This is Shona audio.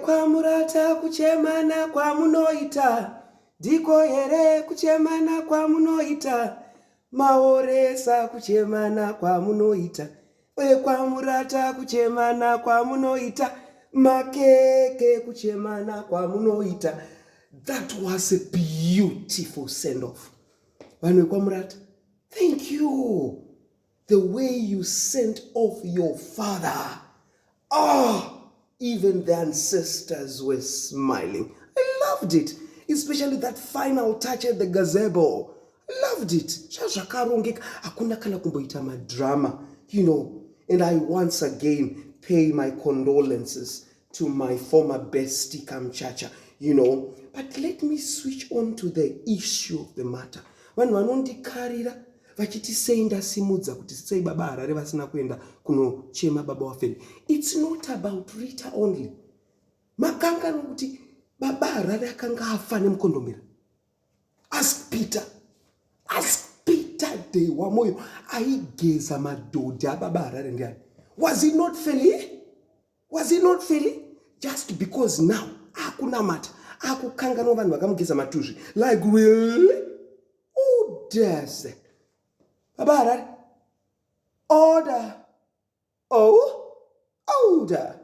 kwa Murata kuchemana kwa munoita, ndiko here kuchemana kwa munoita, maoresa kuchemana kwa munoita, kwa Murata kuchemana kwa munoita, makeke kuchemana kwa munoita. That was a beautiful send-off. Kwa Murata, thank you. The way you sent off your father. Even the ancestors were smiling. I loved it. Especially that final touch at the gazebo. I loved it. Hakuna kana kumboita madrama. And I once again pay my condolences to my former bestie Kamchacha. But let me switch on to the issue of the matter. Vanondikarira vachitisenda simudza kuti sei baba harare vasina kuenda kunochema baba wafeni. It's not about Rita only. Makanga kuti baba harare akanga afa nemukondombera. Ask Peter Dhewa moyo aigeza madhodha baba harare ndiani. Was he not feeling? Just because now hakuna mata akukanganwa vanhu vakamugeza matuzvi. Like really? Who dares that? Baba harare, order. Order.